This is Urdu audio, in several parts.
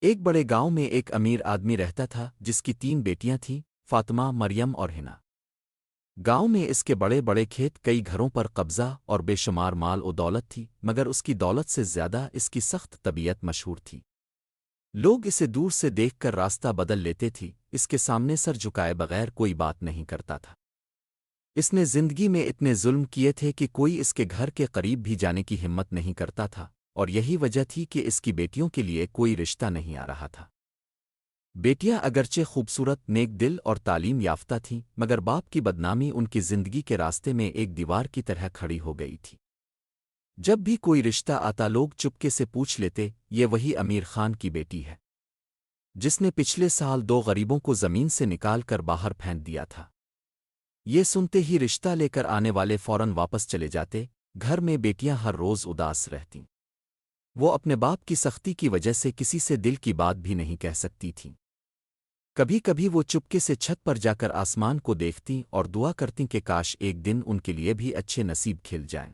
ایک بڑے گاؤں میں ایک امیر آدمی رہتا تھا جس کی 3 بیٹیاں تھیں، فاطمہ، مریم اور ہنا۔ گاؤں میں اس کے بڑے بڑے کھیت، کئی گھروں پر قبضہ اور بے شمار مال و دولت تھی، مگر اس کی دولت سے زیادہ اس کی سخت طبیعت مشہور تھی۔ لوگ اسے دور سے دیکھ کر راستہ بدل لیتے تھی، اس کے سامنے سر جھکائے بغیر کوئی بات نہیں کرتا تھا۔ اس نے زندگی میں اتنے ظلم کیے تھے کہ کوئی اس کے گھر کے قریب بھی جانے کی ہمت نہیں کرتا تھا، اور یہی وجہ تھی کہ اس کی بیٹیوں کے لیے کوئی رشتہ نہیں آ رہا تھا۔ بیٹیاں اگرچہ خوبصورت، نیک دل اور تعلیم یافتہ تھیں، مگر باپ کی بدنامی ان کی زندگی کے راستے میں ایک دیوار کی طرح کھڑی ہو گئی تھی۔ جب بھی کوئی رشتہ آتا لوگ چپکے سے پوچھ لیتے، یہ وہی امیر خان کی بیٹی ہے جس نے پچھلے سال 2 غریبوں کو زمین سے نکال کر باہر پھینک دیا تھا۔ یہ سنتے ہی رشتہ لے کر آنے والے فوراً واپس چلے جاتے۔ گھر میں بیٹیاں ہر روز اداس رہتیں۔ وہ اپنے باپ کی سختی کی وجہ سے کسی سے دل کی بات بھی نہیں کہہ سکتی تھیں۔ کبھی کبھی وہ چپکے سے چھت پر جا کر آسمان کو دیکھتیں اور دعا کرتیں کہ کاش ایک دن ان کے لیے بھی اچھے نصیب کھل جائیں۔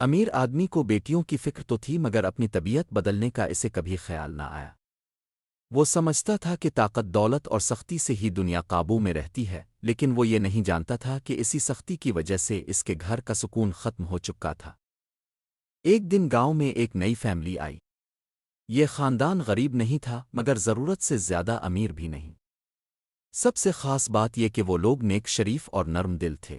امیر آدمی کو بیٹیوں کی فکر تو تھی، مگر اپنی طبیعت بدلنے کا اسے کبھی خیال نہ آیا۔ وہ سمجھتا تھا کہ طاقت، دولت اور سختی سے ہی دنیا قابو میں رہتی ہے، لیکن وہ یہ نہیں جانتا تھا کہ اسی سختی کی وجہ سے اس کے گھر کا سکون ختم ہو چکا تھا۔ ایک دن گاؤں میں ایک نئی فیملی آئی۔ یہ خاندان غریب نہیں تھا، مگر ضرورت سے زیادہ امیر بھی نہیں۔ سب سے خاص بات یہ کہ وہ لوگ نیک، شریف اور نرم دل تھے۔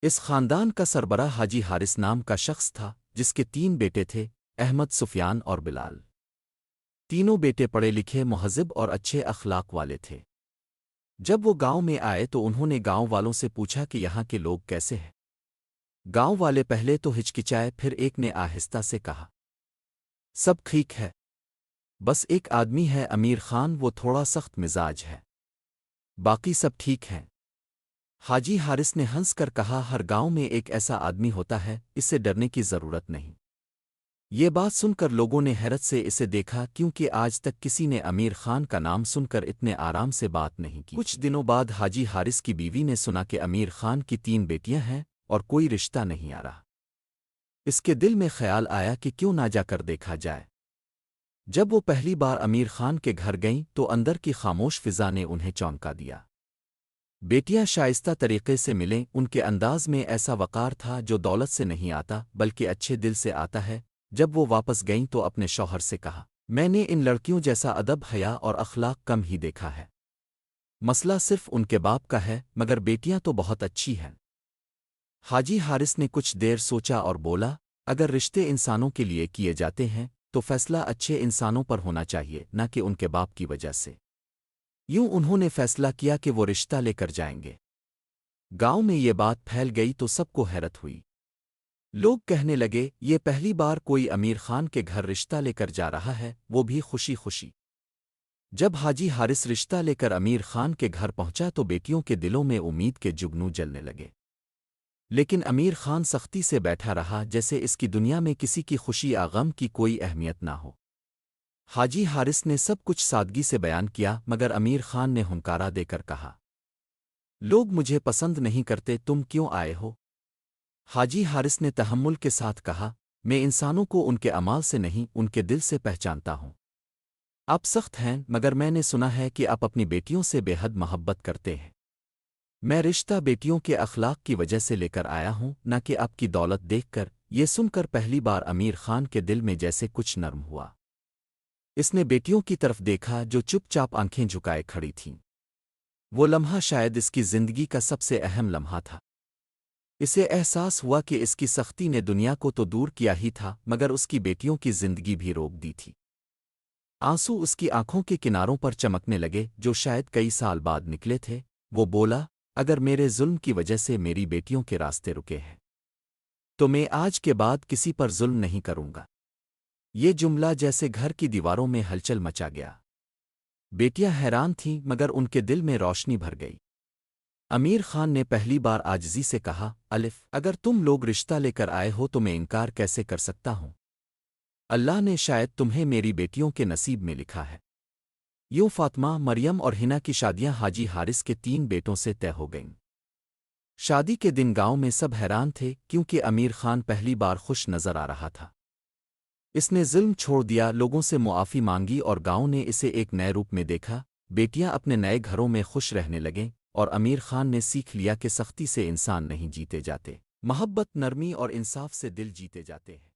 اس خاندان کا سربراہ حاجی حارث نام کا شخص تھا، جس کے 3 بیٹے تھے، احمد، سفیان اور بلال۔ تینوں بیٹے پڑھے لکھے، مہذب اور اچھے اخلاق والے تھے۔ جب وہ گاؤں میں آئے تو انہوں نے گاؤں والوں سے پوچھا کہ یہاں کے لوگ کیسے ہیں۔ گاؤں والے پہلے تو ہچکچائے، پھر ایک نے آہستہ سے کہا، سب ٹھیک ہے، بس ایک آدمی ہے امیر خان، وہ تھوڑا سخت مزاج ہے، باقی سب ٹھیک ہیں۔ حاجی حارث نے ہنس کر کہا، ہر گاؤں میں ایک ایسا آدمی ہوتا ہے، اس سے ڈرنے کی ضرورت نہیں۔ یہ بات سن کر لوگوں نے حیرت سے اسے دیکھا، کیونکہ آج تک کسی نے امیر خان کا نام سن کر اتنے آرام سے بات نہیں کی۔ کچھ دنوں بعد حاجی حارث کی بیوی نے سنا کہ امیر خان کی 3 بیٹیاں ہیں اور کوئی رشتہ نہیں آ رہا۔ اس کے دل میں خیال آیا کہ کیوں نہ جا کر دیکھا جائے۔ جب وہ پہلی بار امیر خان کے گھر گئیں تو اندر کی خاموش فضا نے انہیں چونکا دیا۔ بیٹیاں شائستہ طریقے سے ملیں، ان کے انداز میں ایسا وقار تھا جو دولت سے نہیں آتا بلکہ اچھے دل سے آتا ہے۔ جب وہ واپس گئیں تو اپنے شوہر سے کہا، میں نے ان لڑکیوں جیسا ادب، حیا اور اخلاق کم ہی دیکھا ہے۔ مسئلہ صرف ان کے باپ کا ہے، مگر بیٹیاں تو بہت اچھی ہیں۔ حاجی حارث نے کچھ دیر سوچا اور بولا، اگر رشتے انسانوں کے لیے کیے جاتے ہیں تو فیصلہ اچھے انسانوں پر ہونا چاہیے، نہ کہ ان کے باپ کی وجہ سے۔ یوں انہوں نے فیصلہ کیا کہ وہ رشتہ لے کر جائیں گے۔ گاؤں میں یہ بات پھیل گئی تو سب کو حیرت ہوئی۔ لوگ کہنے لگے، یہ پہلی بار کوئی امیر خان کے گھر رشتہ لے کر جا رہا ہے، وہ بھی خوشی خوشی۔ جب حاجی حارث رشتہ لے کر امیر خان کے گھر پہنچا تو بیٹیوں کے دلوں میں امید کے جگنو جلنے لگے۔ لیکن امیر خان سختی سے بیٹھا رہا، جیسے اس کی دنیا میں کسی کی خوشی یا غم کی کوئی اہمیت نہ ہو۔ حاجی حارث نے سب کچھ سادگی سے بیان کیا، مگر امیر خان نے ہنکارا دے کر کہا، لوگ مجھے پسند نہیں کرتے، تم کیوں آئے ہو؟ حاجی حارث نے تحمل کے ساتھ کہا، میں انسانوں کو ان کے اعمال سے نہیں، ان کے دل سے پہچانتا ہوں۔ آپ سخت ہیں، مگر میں نے سنا ہے کہ آپ اپنی بیٹیوں سے بے حد محبت کرتے ہیں۔ میں رشتہ بیٹیوں کے اخلاق کی وجہ سے لے کر آیا ہوں، نہ کہ آپ کی دولت دیکھ کر۔ یہ سن کر پہلی بار امیر خان کے دل میں جیسے کچھ نرم ہوا۔ اس نے بیٹیوں کی طرف دیکھا جو چپ چاپ آنکھیں جھکائے کھڑی تھیں۔ وہ لمحہ شاید اس کی زندگی کا سب سے اہم لمحہ تھا۔ اسے احساس ہوا کہ اس کی سختی نے دنیا کو تو دور کیا ہی تھا، مگر اس کی بیٹیوں کی زندگی بھی روک دی تھی۔ آنسو اس کی آنکھوں کے کناروں پر چمکنے لگے، جو شاید کئی سال بعد نکلے تھے۔ وہ بولا، اگر میرے ظلم کی وجہ سے میری بیٹیوں کے راستے رکے ہیں تو میں آج کے بعد کسی پر ظلم نہیں کروں گا۔ یہ جملہ جیسے گھر کی دیواروں میں ہلچل مچا گیا۔ بیٹیاں حیران تھیں، مگر ان کے دل میں روشنی بھر گئی۔ امیر خان نے پہلی بار عاجزی سے کہا، الف، اگر تم لوگ رشتہ لے کر آئے ہو تو میں انکار کیسے کر سکتا ہوں؟ اللہ نے شاید تمہیں میری بیٹیوں کے نصیب میں لکھا ہے۔ یوں فاطمہ، مریم اور ہنا کی شادیاں حاجی حارث کے 3 بیٹوں سے طے ہو گئیں۔ شادی کے دن گاؤں میں سب حیران تھے، کیونکہ امیر خان پہلی بار خوش نظر آ رہا تھا۔ اس نے ظلم چھوڑ دیا، لوگوں سے معافی مانگی اور گاؤں نے اسے ایک نئے روپ میں دیکھا۔ بیٹیاں اپنے نئے گھروں میں خوش رہنے لگیں اور امیر خان نے سیکھ لیا کہ سختی سے انسان نہیں جیتے جاتے، محبت، نرمی اور انصاف سے دل جیتے جاتے ہیں۔